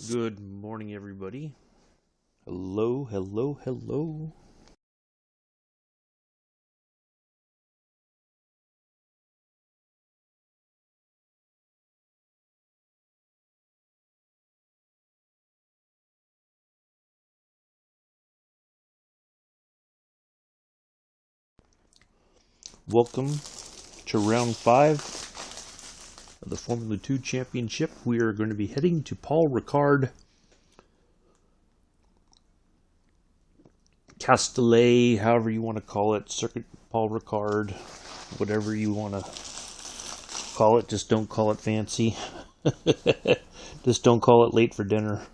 Good morning, everybody. Hello, hello, hello. Welcome to round 5 of the Formula 2 Championship. We are going to be heading to Paul Ricard, Castellet, however you want to call it, Circuit Paul Ricard, whatever you want to call it. Just don't call it fancy. Just don't call it late for dinner.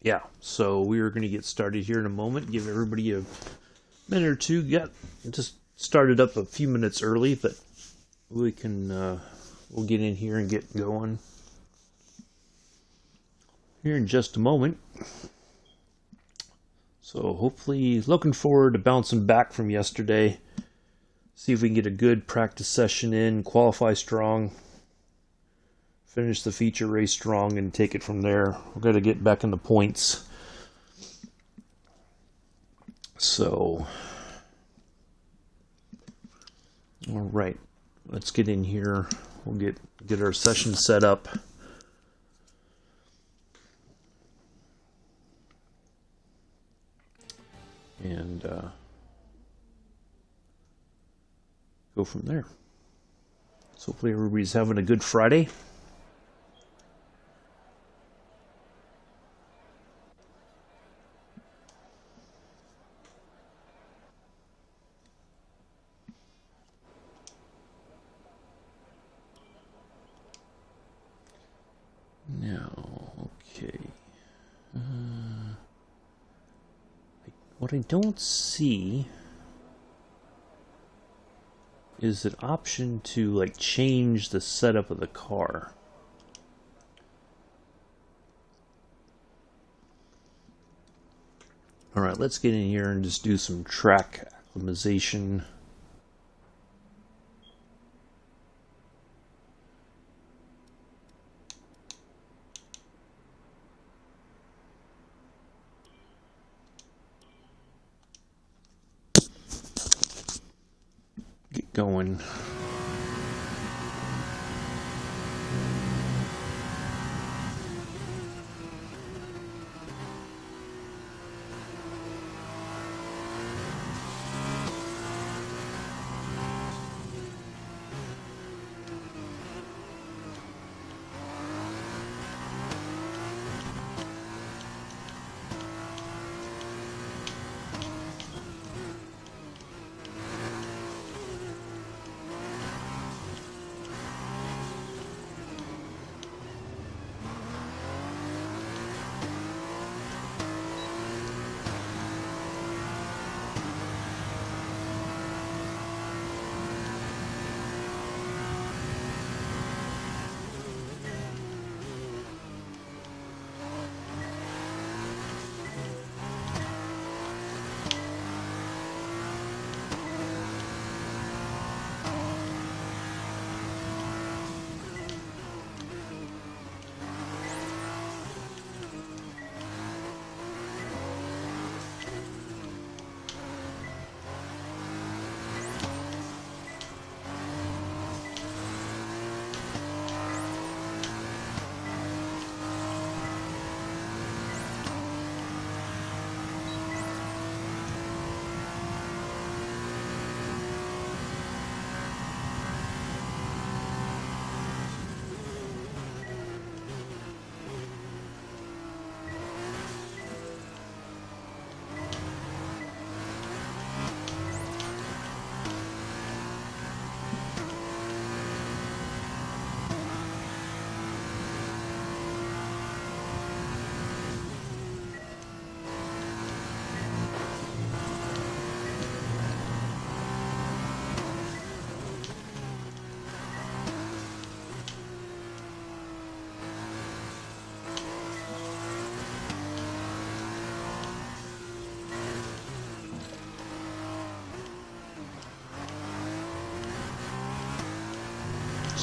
Yeah, so we are going to get started here in a moment. Give everybody a minute or two. Just started up a few minutes early, but we can we'll get in here and get going here in just a moment. So hopefully, looking forward to bouncing back from yesterday. See if we can get a good practice session in, qualify strong, finish the feature race strong, and take it from there. We've got to get back in the points. So, all right, let's get in here. We'll get our session set up. And go from there. So hopefully everybody's having a good Friday. Now, okay. What I don't see is an option to change the setup of the car. All right, let's get in here and just do some track acclimatization. Get going.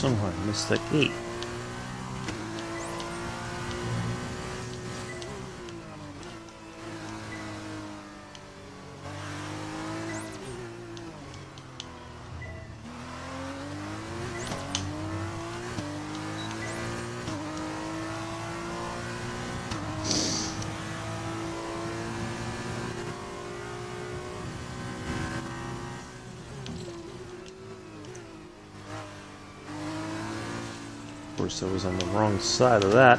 Somehow I missed that gate. Of course, I was on the wrong side of that.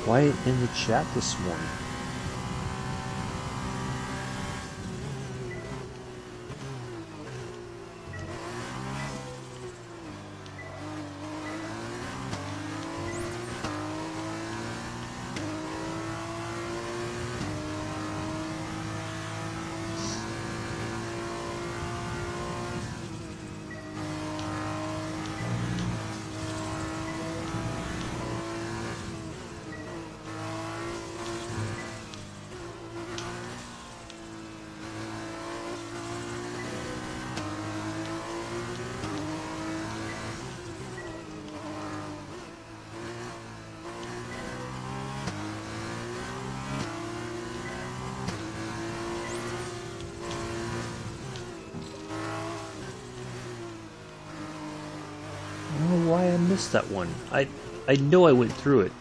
Quiet in the chat this morning. I don't know why I missed that one. I know I went through it.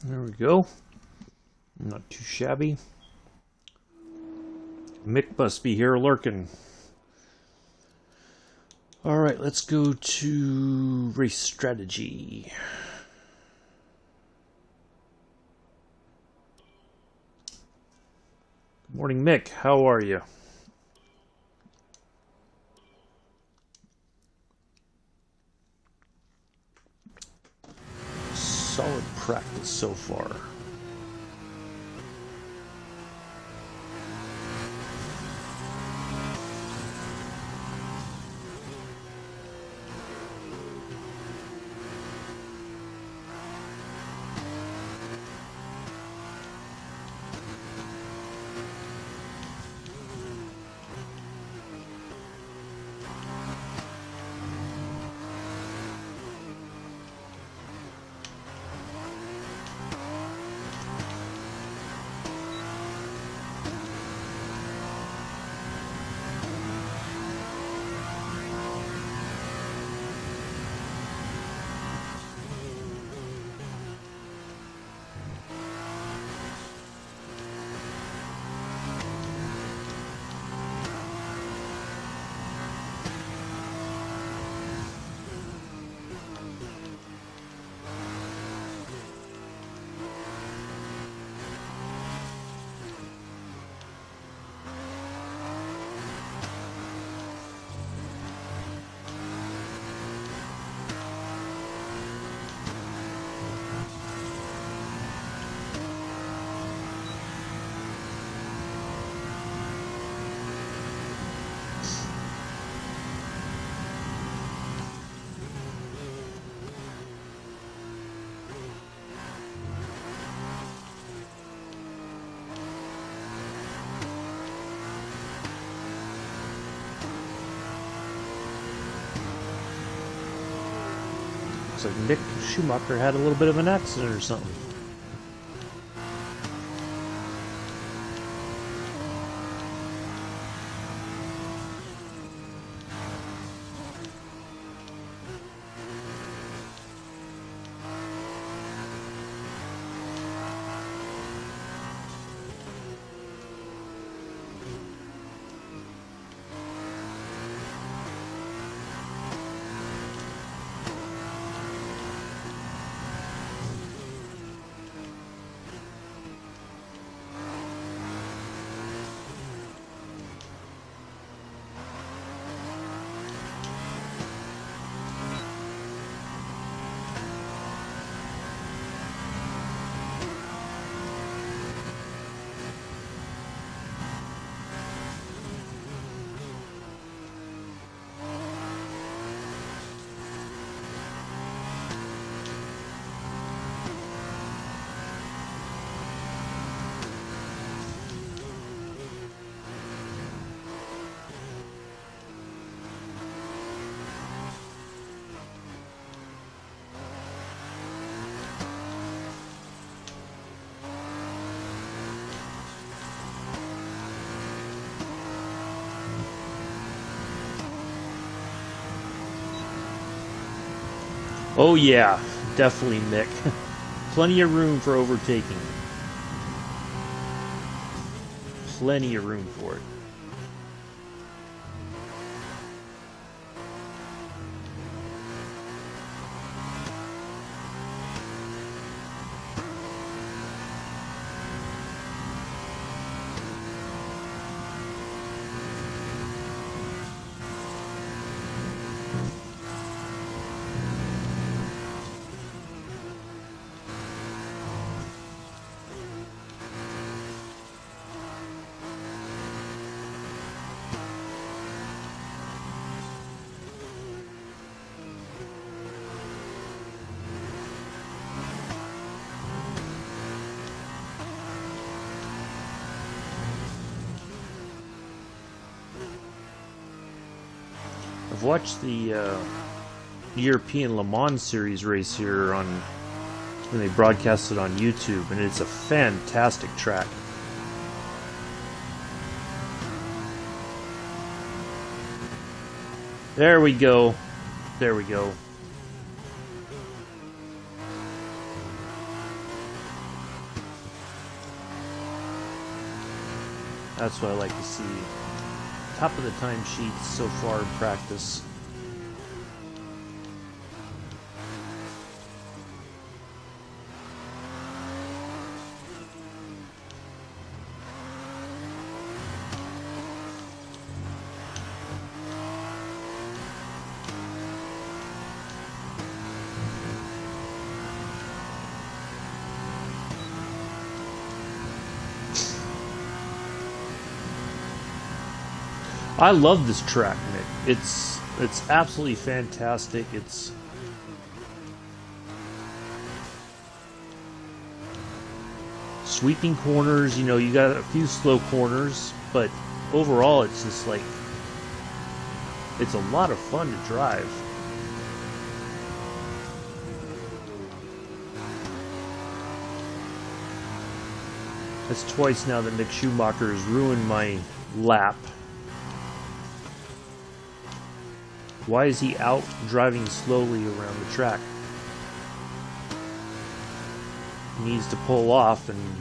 There we go. Not too shabby. Mick must be here lurking. Alright, let's go to race strategy. Good morning, Mick. How are you? Solid practice so far. Looks like Mick Schumacher had a little bit of an accident or something. Oh yeah, definitely Mick. Plenty of room for overtaking. Plenty of room for it. I've watched the European Le Mans Series race here on when they broadcast it on YouTube, and it's a fantastic track. There we go. There we go. That's what I like to see. Top of the time sheets so far in practice. I love this track, Nick. It's absolutely fantastic. It's sweeping corners, you know, you got a few slow corners, but overall it's just like it's a lot of fun to drive. That's twice now that Mick Schumacher has ruined my lap. Why is he out driving slowly around the track? He needs to pull off and...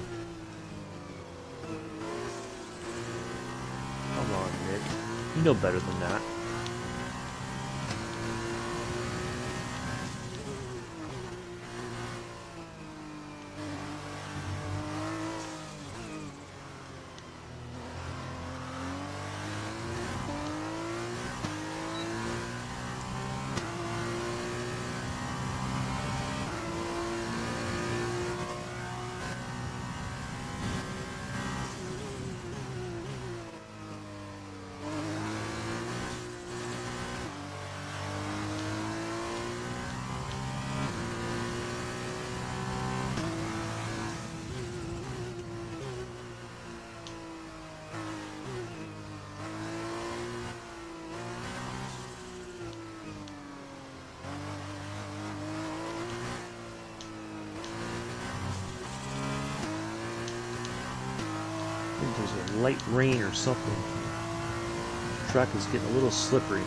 Come on, Nick. You know better than that. I think there's a light rain or something. The track is getting a little slippery.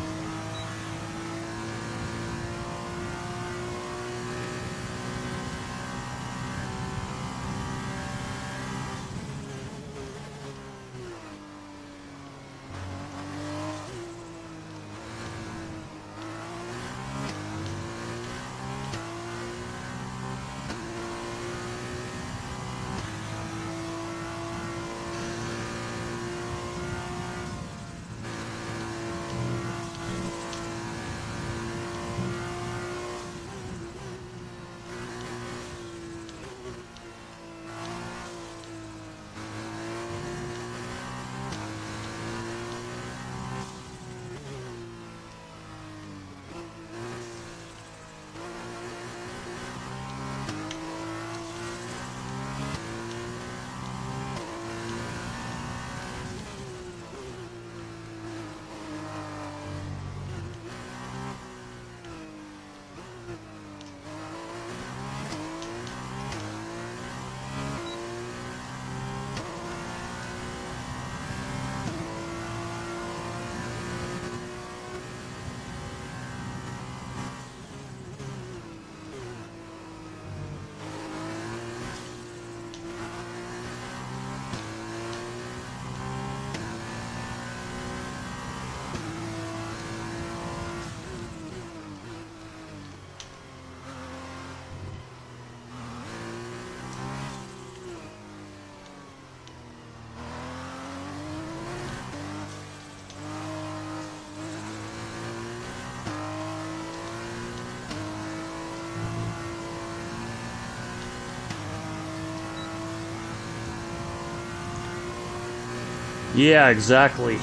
Yeah, exactly.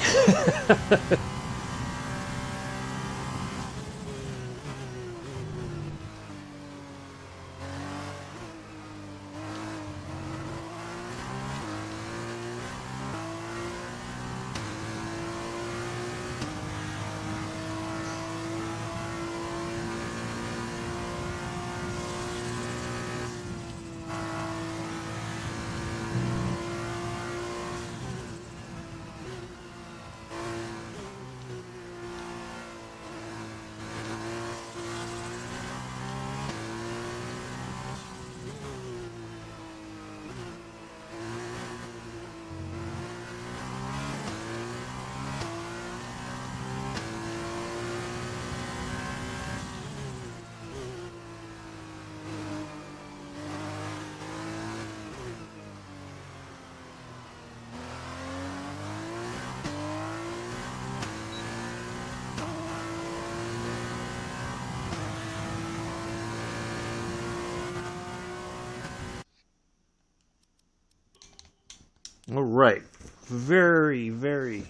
All right. Very.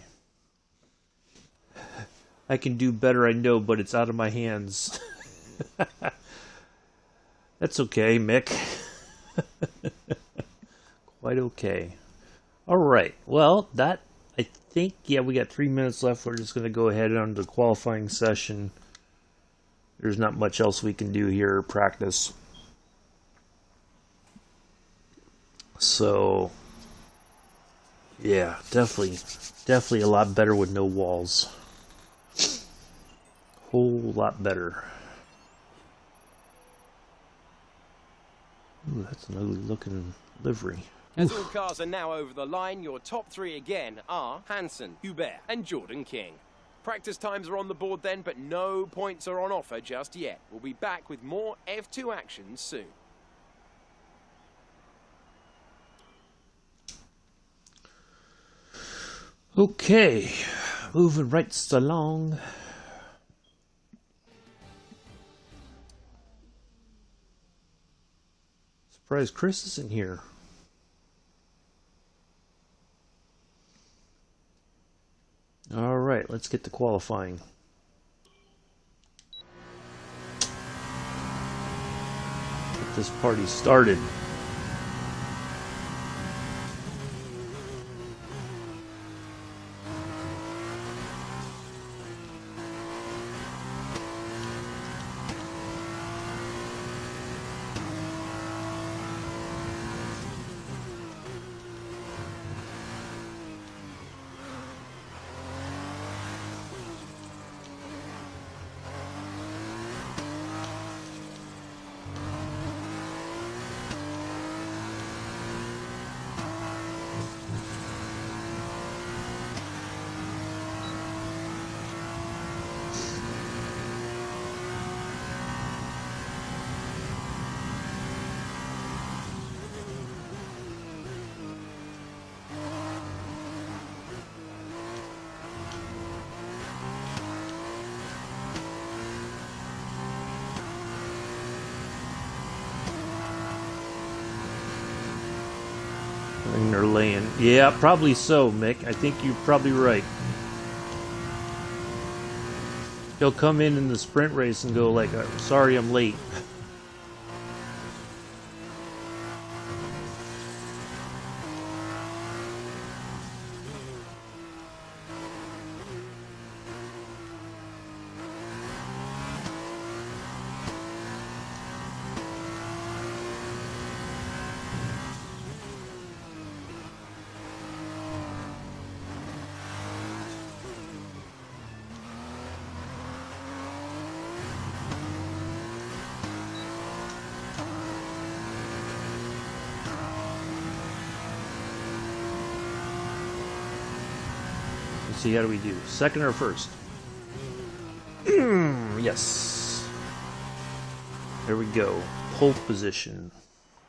I can do better, I know, but it's out of my hands. That's okay, Mick. Quite okay. All right. Well, that, I think, yeah, we got 3 minutes left. We're just going to go ahead on the qualifying session. There's not much else we can do here, practice. So, yeah, definitely a lot better with no walls. Whole lot better. Ooh, that's an ugly looking livery. As all cars are now over the line, your top three again are Hansen, Hubert and Jordan King. Practice times are on the board then, but no points are on offer just yet. We'll be back with more F2 action soon. Okay, moving right along. Surprised Chris isn't here. All right, let's get to qualifying. Get this party started. And they're laying. Yeah, probably so, Mick. I think you're probably right. He'll come in the sprint race and go like, sorry I'm late. Let's see, how do we do? Second or first? Yes. There we go. Pole position.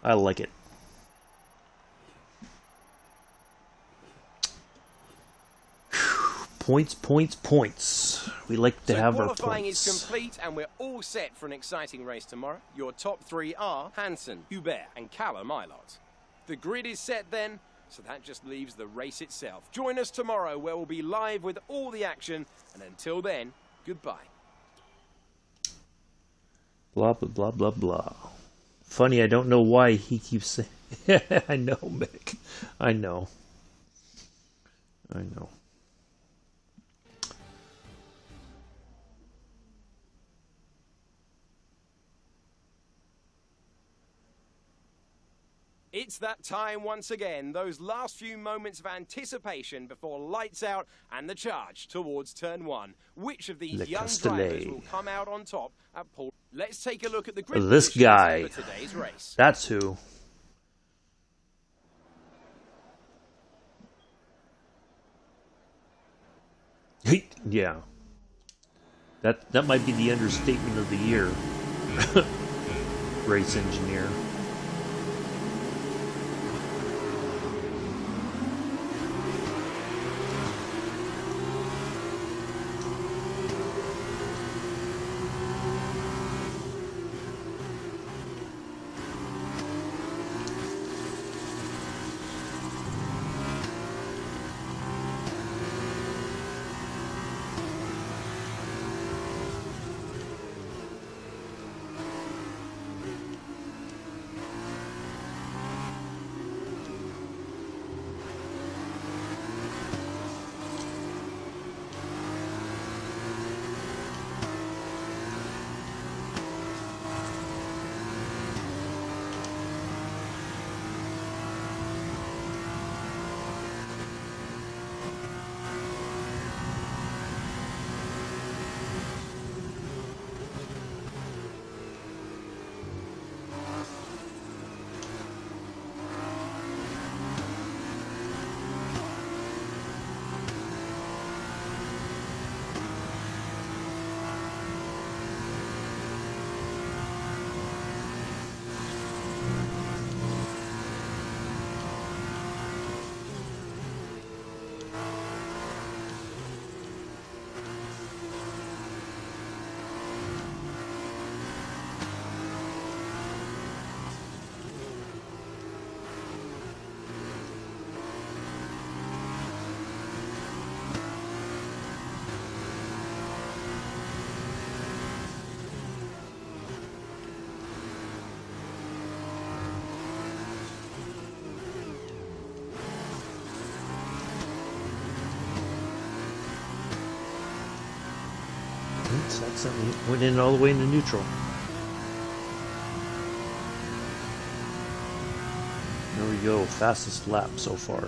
I like it. Points, points, points. We like to have our points. Qualifying is complete and we're all set for an exciting race tomorrow. Your top three are Hansen, Hubert and Callum Ilott. The grid is set then, so that just leaves the race itself. Join us tomorrow where we'll be live with all the action, and until then, goodbye. Blah, blah, blah, blah, blah. Funny, I don't know why he keeps saying... I know, Mick. I know. I know. It's that time once again, those last few moments of anticipation before lights out and the charge towards turn one. Which of these young drivers will come out on top at Paul? Let's take a look at the grid this guy. for today's race. That's who. Yeah. That might be the understatement of the year. Race engineer. That's something. Went in all the way into neutral. There we go. Fastest lap so far.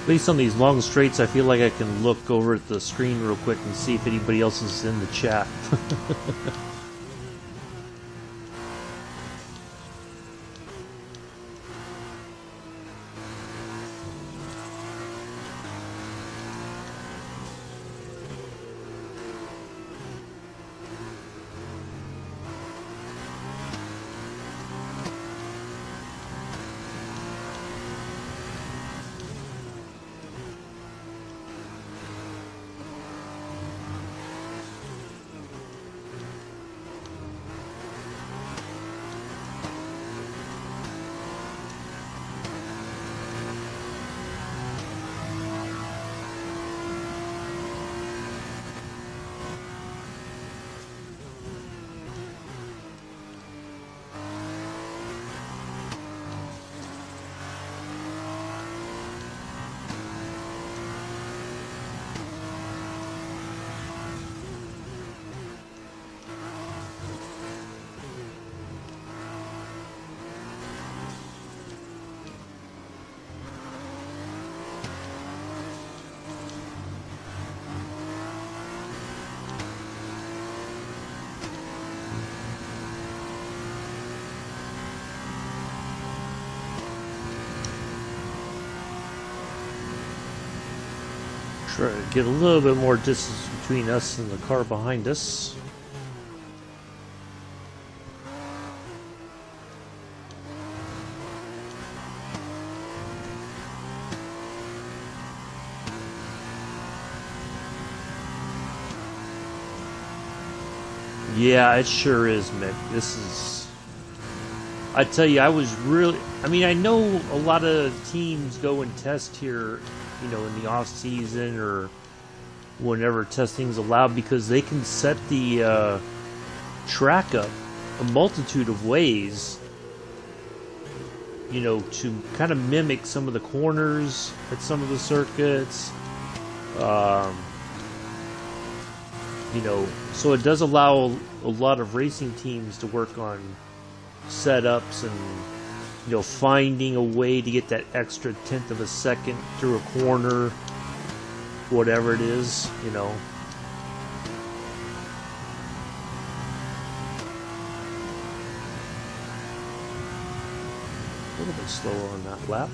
At least on these long straights, I feel like I can look over at the screen real quick and see if anybody else is in the chat. Try to get a little bit more distance between us and the car behind us. Yeah, it sure is, Mick. This is... I tell you, I was really... I mean, I know a lot of teams go and test here, you know, in the off season or whenever testing's allowed, because they can set the track up a multitude of ways, you know, to kind of mimic some of the corners at some of the circuits. You know, so it does allow a lot of racing teams to work on setups and, you know, finding a way to get that extra tenth of a second through a corner, whatever it is, you know. A little bit slower on that lap.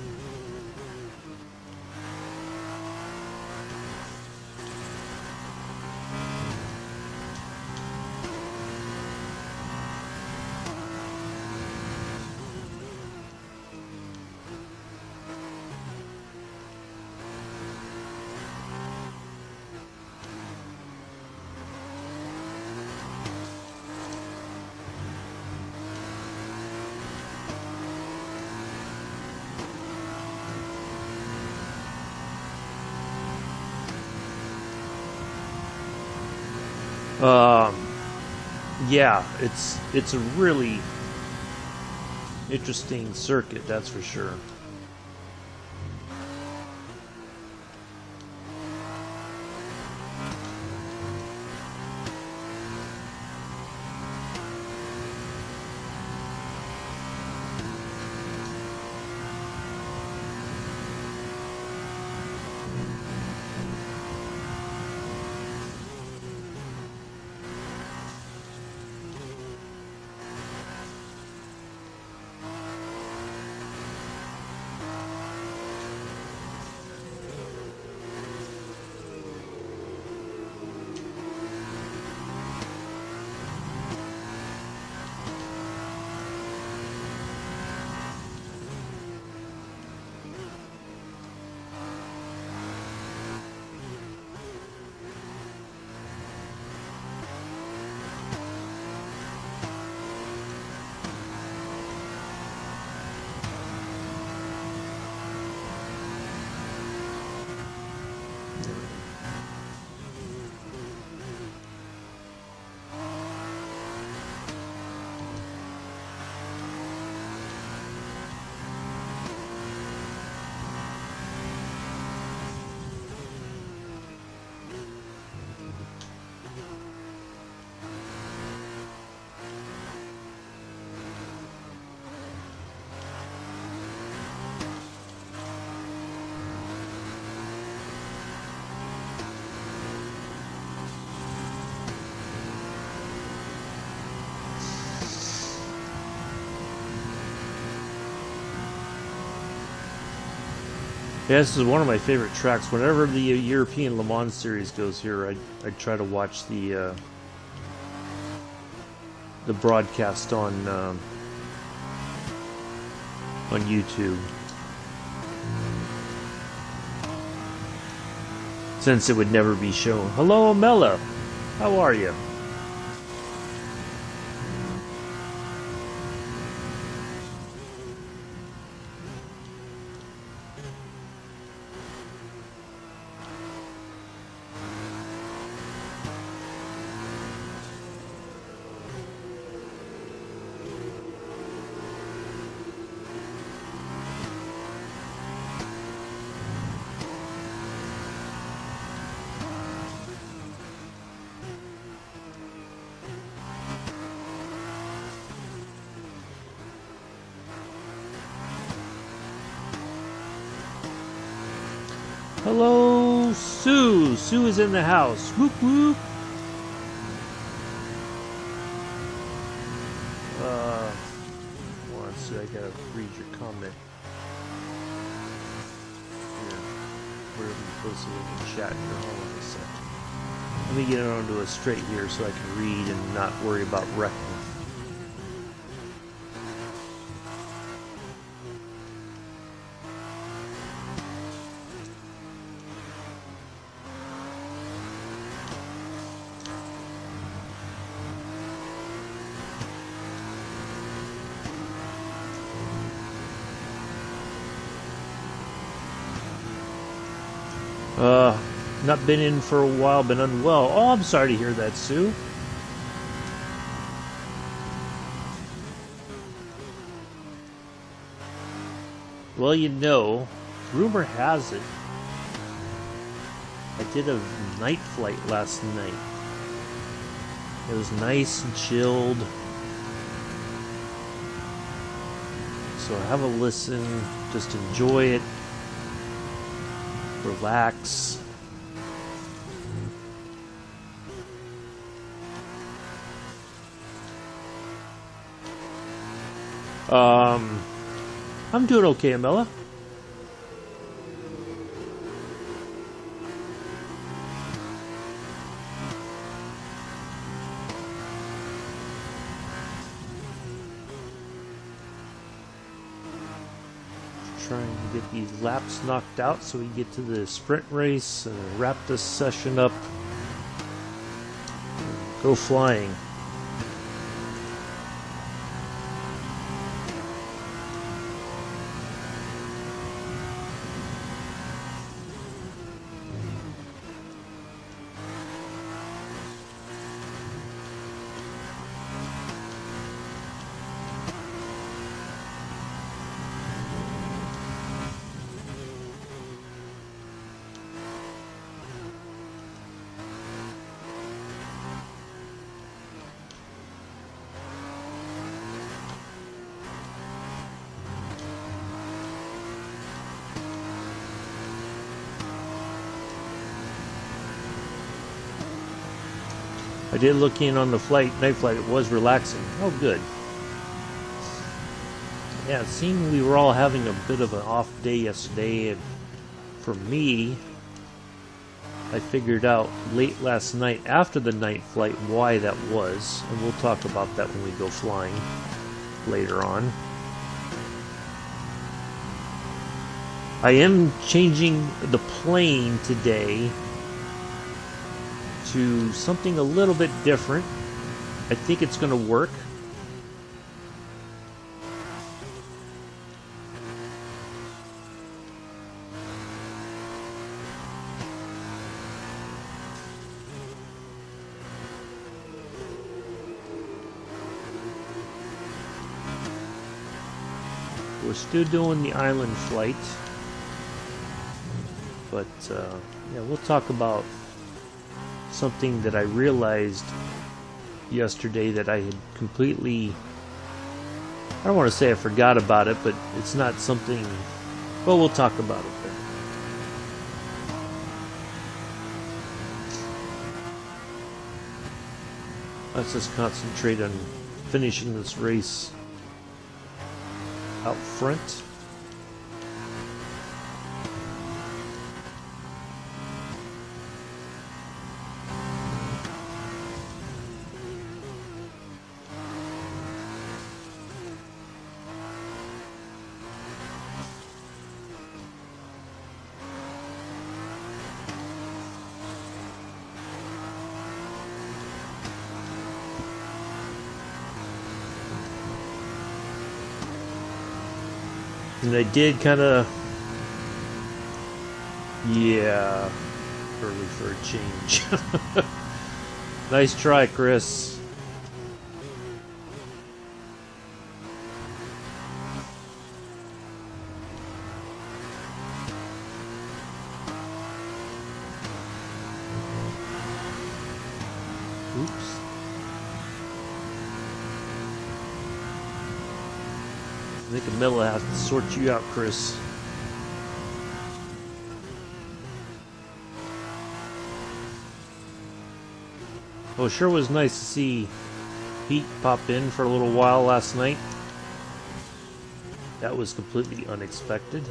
Yeah, it's a really interesting circuit, that's for sure. Yeah, this is one of my favorite tracks. Whenever the European Le Mans series goes here, I try to watch the broadcast on YouTube. Since it would never be shown. Hello, Amela. How are you? Hello, Sue. Sue is in the house. Whoop whoop. Hold on, Sue. I gotta read your comment. Here, where are we posted in the chat here? Hold on a second. Let me get it onto a straight here so I can read and not worry about wrecking. Not been in for a while, been unwell. Oh, I'm sorry to hear that, Sue. Well, you know, rumor has it, I did a night flight last night. It was nice and chilled. So have a listen, just enjoy it, relax. I'm doing okay, Amela. Trying to get these laps knocked out so we get to the sprint race and wrap this session up. Go flying. I did look in on the night flight. It was relaxing. Oh, good. Yeah, it seemed we were all having a bit of an off day yesterday, and for me, I figured out late last night after the night flight why that was, and we'll talk about that when we go flying later on. I am changing the plane today to something a little bit different. I think it's going to work. We're still doing the island flight, but yeah, we'll talk about something that I realized yesterday that I had completely, I don't want to say I forgot about it, but it's not something, well, we'll talk about it then. Let's just concentrate on finishing this race out front. And I did kind of, yeah, early for a change. Nice try, Chris. Oops. I think Camilla has to sort you out, Chris. Well, it sure was nice to see Pete pop in for a little while last night. That was completely unexpected.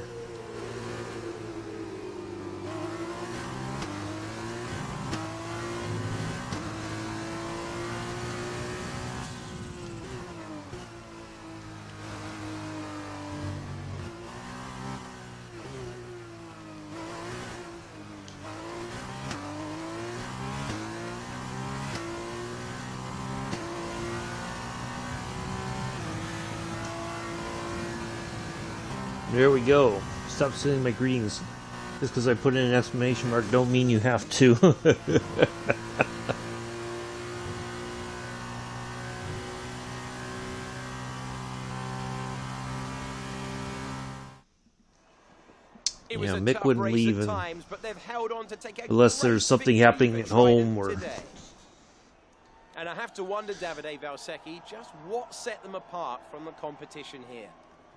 There we go. Stop sending my greetings. Just because I put in an exclamation mark don't mean you have to. Yeah, Mick wouldn't leave times, but they've held on to take unless there's something happening at home or... Today. And I have to wonder, Davide Valsecchi, just what set them apart from the competition here.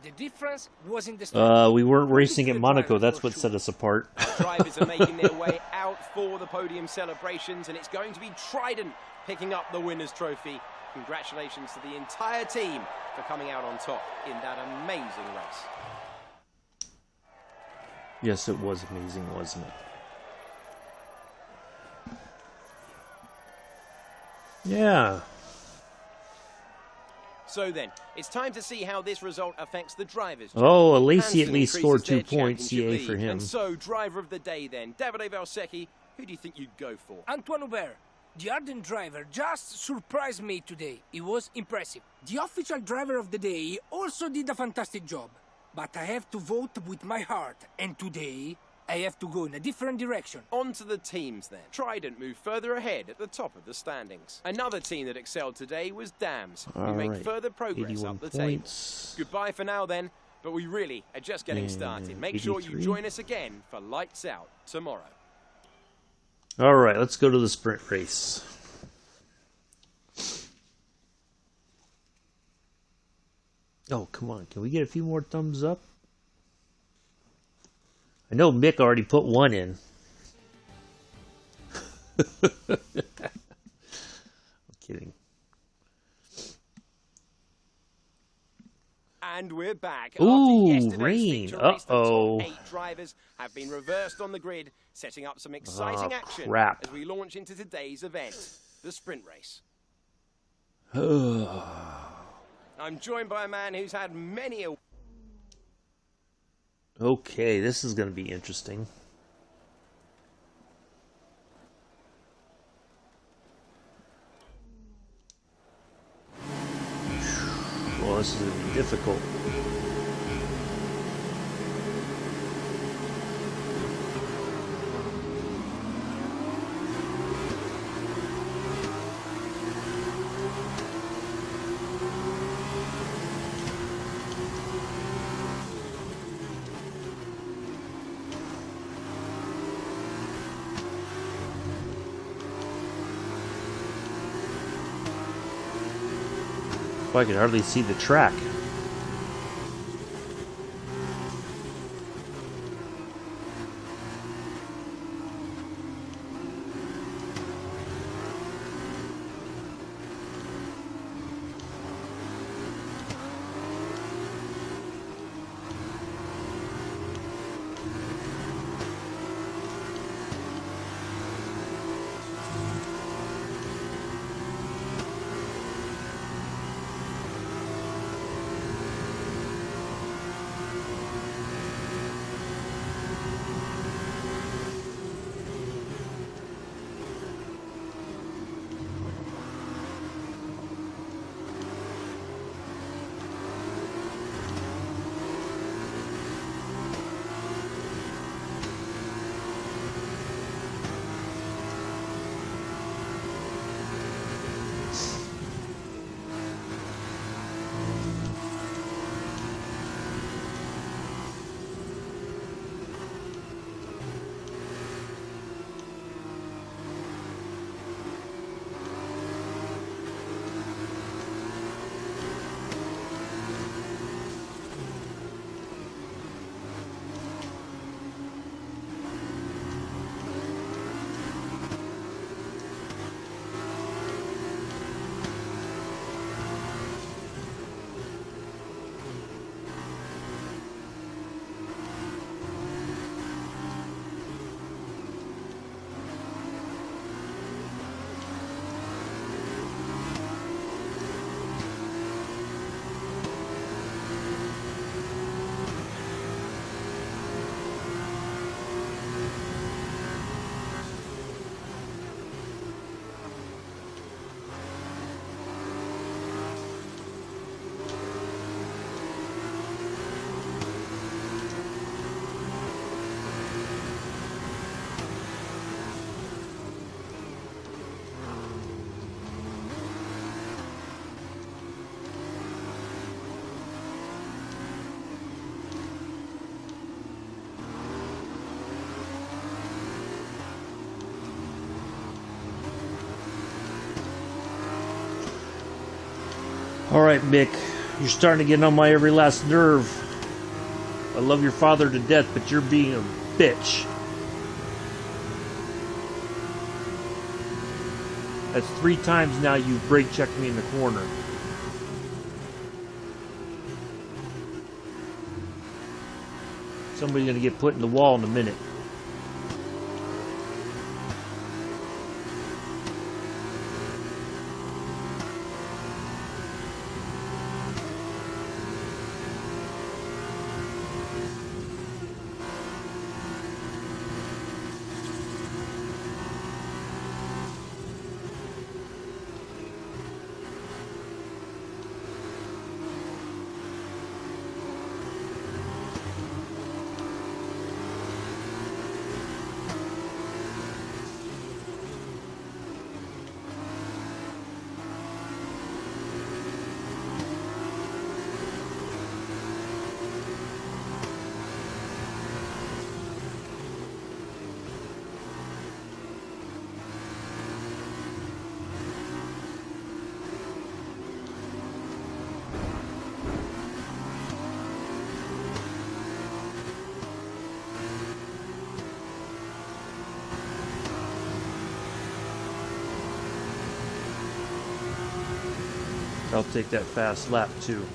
The difference was in the we weren't racing at Monaco. That's what set us apart. Drivers are making their way out for the podium celebrations, and it's going to be Trident picking up the winner's trophy. Congratulations to the entire team for coming out on top in that amazing race. Yes, it was amazing, wasn't it? Yeah. So then, it's time to see how this result affects the drivers. Oh, Lacey at Hansen least scored increases 2 their points. championship Yay for lead. him. And so, driver of the day then, Davide Valsecchi, who do you think you'd go for? Antoine Hubert, the ardent driver, just surprised me today. It was impressive. The official driver of the day also did a fantastic job. But I have to vote with my heart, and today I have to go in a different direction. On to the teams then. Trident moved further ahead at the top of the standings. Another team that excelled today was Dams, who make further progress up the table. Goodbye for now then, but we really are just getting started. Make sure you join us again for Lights Out tomorrow. All right, let's go to the sprint race. Oh, come on. Can we get a few more thumbs up? I know Mick already put one in. I'm kidding. And we're back. Ooh, rain. Uh-oh. 8 drivers have been reversed on the grid, setting up some exciting action crap. as we launch into today's event, the sprint race. I'm joined by a man who's had many a... Okay, this is going to be interesting. Well, this is going to be difficult. I can hardly see the track. Alright, Mick. You're starting to get on my every last nerve. I love your father to death, but you're being a bitch. That's 3 times now you've brake checked me in the corner. Somebody's gonna get put in the wall in a minute. I'll take that fast lap too.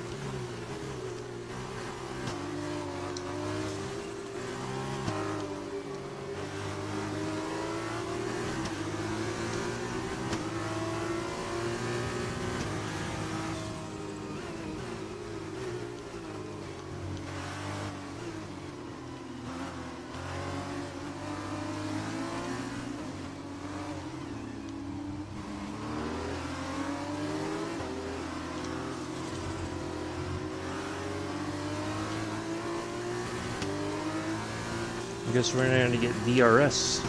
I guess we're going to get DRS.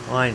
Fine.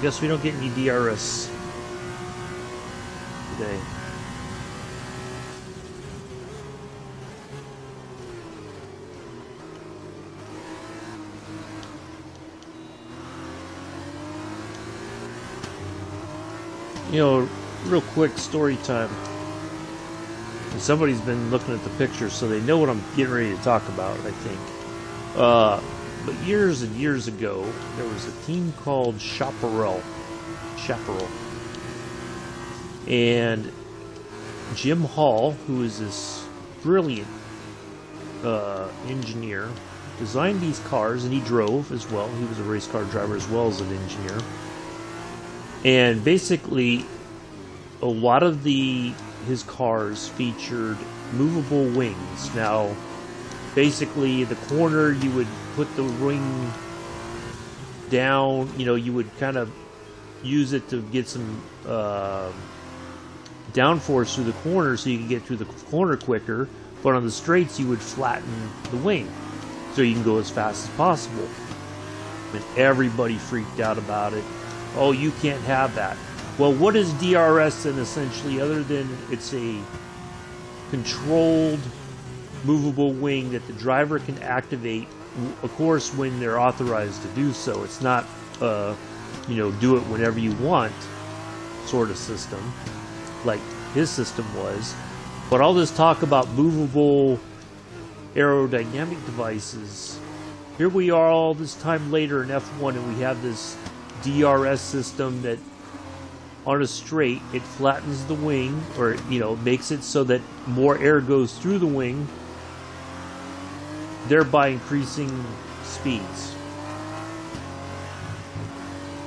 Guess we don't get any DRS today. You know, real quick story time. And somebody's been looking at the pictures, so they know what I'm getting ready to talk about, I think. But years and years ago, there was a team called Chaparral. And Jim Hall, who is this brilliant engineer, designed these cars, and he drove as well. He was a race car driver as well as an engineer. And basically, a lot of his cars featured movable wings. Now, basically, the corner, you would put the wing down. You know, you would kind of use it to get some downforce through the corner so you can get through the corner quicker. But on the straights, you would flatten the wing so you can go as fast as possible. And everybody freaked out about it. Oh, you can't have that. Well, what is DRS then essentially, other than it's a controlled movable wing that the driver can activate, of course, when they're authorized to do so. It's not, you know, do it whenever you want sort of system, like his system was. But all this talk about movable aerodynamic devices, here we are all this time later in F1, and we have this DRS system that on a straight, it flattens the wing, or, you know, makes it so that more air goes through the wing, thereby increasing speeds.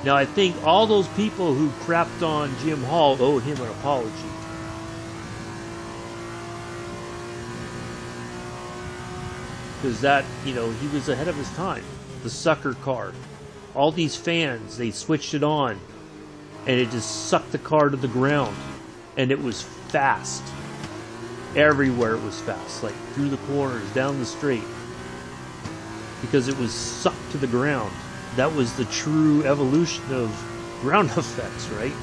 Now, I think all those people who crapped on Jim Hall owe him an apology. Because that, you know, he was ahead of his time. The sucker car. All these fans, they switched it on, and it just sucked the car to the ground. And it was fast. Everywhere it was fast. Like through the corners, down the straight. Because it was sucked to the ground. That was the true evolution of ground effects, right?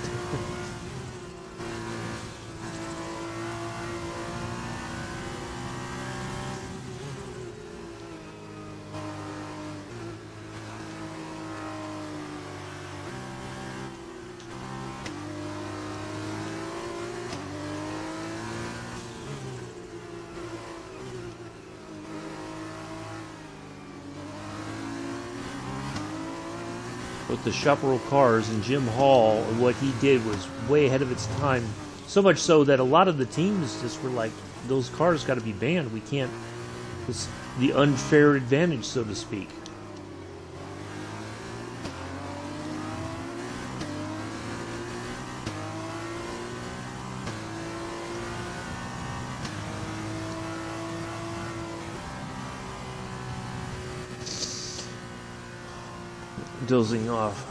With the Chaparral cars, and Jim Hall, and what he did was way ahead of its time. So much so that a lot of the teams just were like, those cars got to be banned. We can't, it's the unfair advantage, so to speak. Dozing off.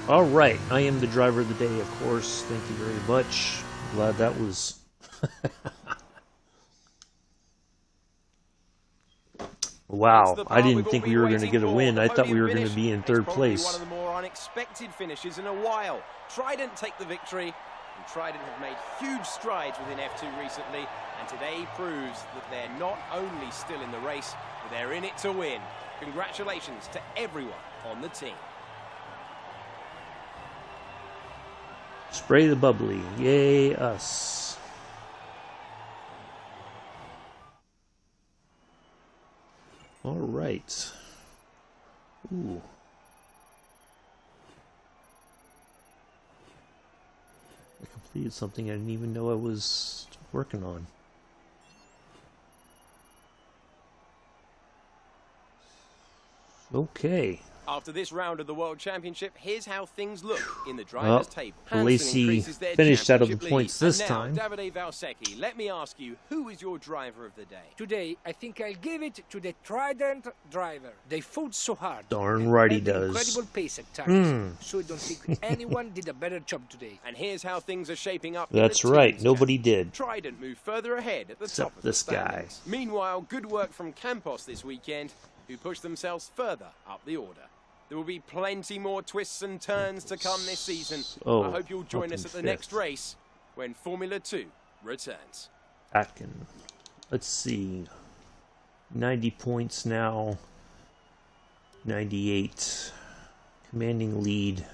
All right, I am the driver of the day, of course. Thank you very much. Glad that was. Wow, I didn't think we were going to get a win. I thought we were going to be in third place. One of the more unexpected finishes in a while. Trident take the victory. And Trident have made huge strides within F2 recently, and today proves that they're not only still in the race, but they're in it to win. Congratulations to everyone on the team. Spray the bubbly. Yay, us. All right. Ooh. I completed something I didn't even know I was working on. Okay. After this round of the World Championship, here's how things look in the drivers' table. Lacey finished out of the points this time. Davide Valsecchi, let me ask you, who is your driver of the day? Today, I think I'll give it to the Trident driver. They fought so hard. Darn right he does. Incredible pace at times. So I don't think anyone did a better job today. And here's how things are shaping up. That's right. Nobody did. Trident moved further ahead at the Except top of this the standings. guy. Meanwhile, good work from Campos this weekend, who pushed themselves further up the order. There will be plenty more twists and turns to come this season. I hope you'll join us at the next race when Formula 2 returns. Atkin. Let's see. 90 points now. 98. Commanding lead.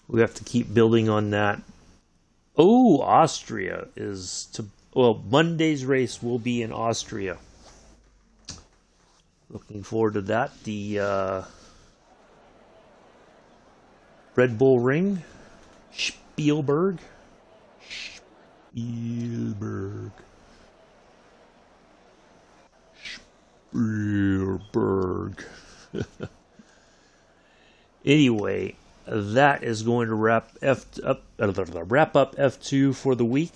We have to keep building on that. Oh, Austria is to... Well, Monday's race will be in Austria. Looking forward to that. The Red Bull Ring. Spielberg. Spielberg. Spielberg. Anyway, that is going to wrap up F2 for the week.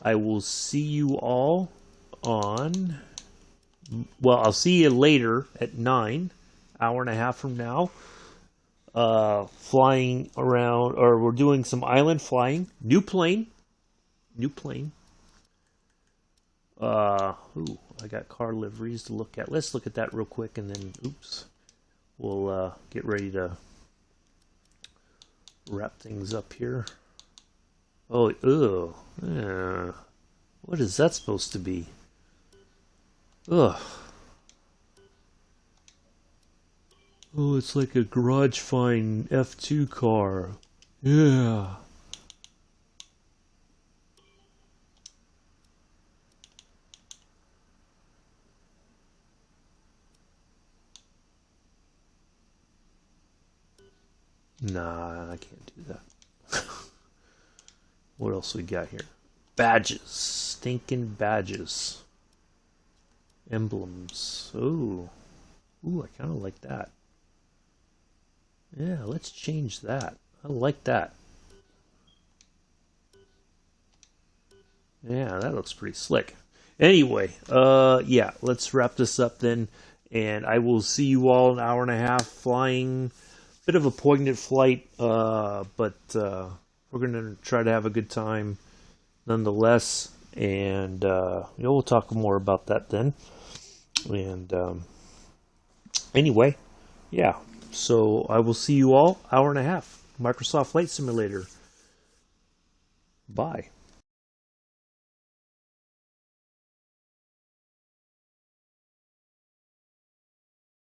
I will see you all on... Well, I'll see you later at 9, hour and a half from now. Flying around, or we're doing some island flying. New plane. I got car liveries to look at. Let's look at that real quick, and then, we'll get ready to wrap things up here. Oh, what is that supposed to be? Ugh. Oh, it's like a garage find F2 car. Yeah. Nah, I can't do that. What else we got here? Badges. Stinking badges. Emblems. Ooh, I kind of like that. Yeah, let's change that. I like that. Yeah, that looks pretty slick. Anyway, yeah, let's wrap this up then, and I will see you all in an hour and a half flying. Bit of a poignant flight, but we're going to try to have a good time nonetheless, and we'll talk more about that then. And anyway, yeah, so I will see you all hour and a half. Microsoft Flight Simulator. Bye.